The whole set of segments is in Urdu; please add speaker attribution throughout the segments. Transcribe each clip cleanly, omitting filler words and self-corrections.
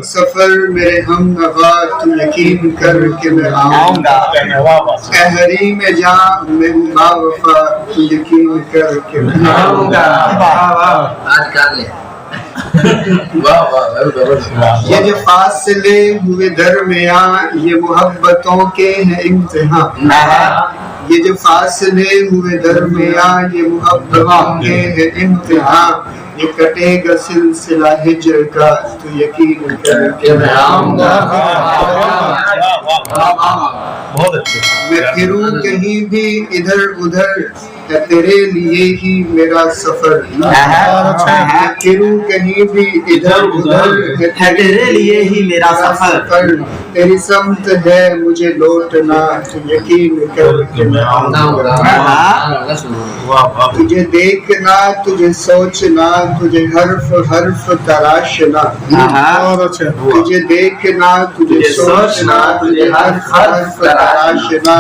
Speaker 1: سفر میرے ہم نوا تو یقین کر کے میں آؤں گا، اے حریم جاں میں ہوں باوفا تو یقین کر کے میں آؤں گا۔ یہ جو فاصلے ہوئے درمیاں یہ محبتوں کے ہیں امتحاں، یہ جو فاصلے ہوئے درمیاں یہ محبتوں کے ہیں امتحاں، یہ کٹے گا سلسلہ ہجر کا تو یقین کر کے میں آؤں گا۔ میں پھروں کہیں بھی ادھر ادھر ہے تیرے لیے ہی میرا سفر، میں پھروں کہیں بھی ادھر ادھر ہے تیرے لیے ہی میرا سفر، تیری سمت ہے مجھے لوٹنا تو یقین کر کے میں آؤں گا۔ تجھے دیکھنا تجھے سوچنا تجھے حرف حرف تراشنا، تجھے دیکھنا تجھے سوچنا تجھے حرف حرف تراشنا،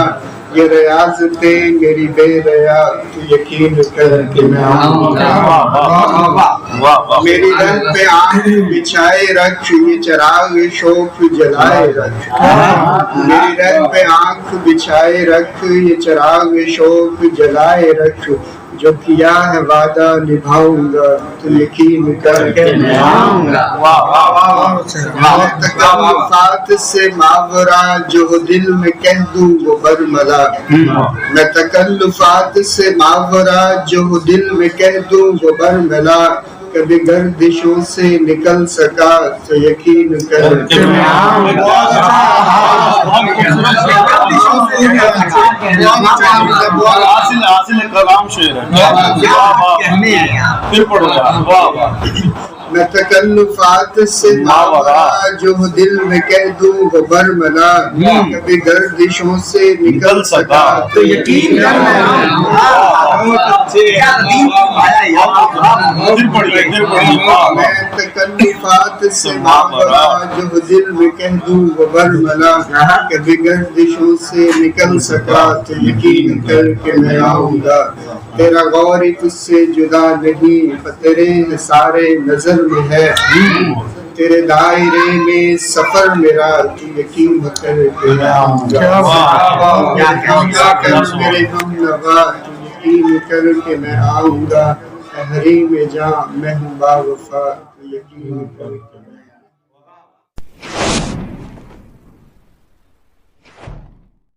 Speaker 1: یہ ریاضتیں میری بے ریا تو یقین کر کے میں آؤں گا۔ میری رن پہ آنکھ بچھائے رکھ یہ چراغ شوق جلائے رکھ، میری رن پہ آنکھ بچھائے رکھ یہ چراغ شوق جلائے رکھ، جو کیا ہے وعدہ نبھاؤں گا تو یقین کر کے میں آؤں گا۔ میں تکلفات سے ماورا جو دل میں کہہ دوں وہ برملا، میں تکلفات سے ماورا جو دل میں کہہ دوں وہ برملا، کبھی گردشوں سے نکل سکا تو یقین کر کے میں آؤں گا۔ میں تکلفات سے ماورا جو دل میں کہہ دوں وہ برملا، کبھی گردشوں سے نکل سکا تو یقین کر میں آؤں گا۔ میں تکلفات سے ماورا جو دل میں کہہ دوں وہ برملا، کبھی گردشوں سے نکل سکا تو یقین کر کے میں آؤں گا۔ تیرا غوری تجھ سے جدا نہیں تیرے سارے نظر میں ہے، تیرے دائرے میں سفر میرا تو یقین کر کے میں آؤں گا۔ میرے ہمنوا تو یقین کر کے میں آؤں گا، حریم جاں میں ہوں باوفا تو یقین کر کے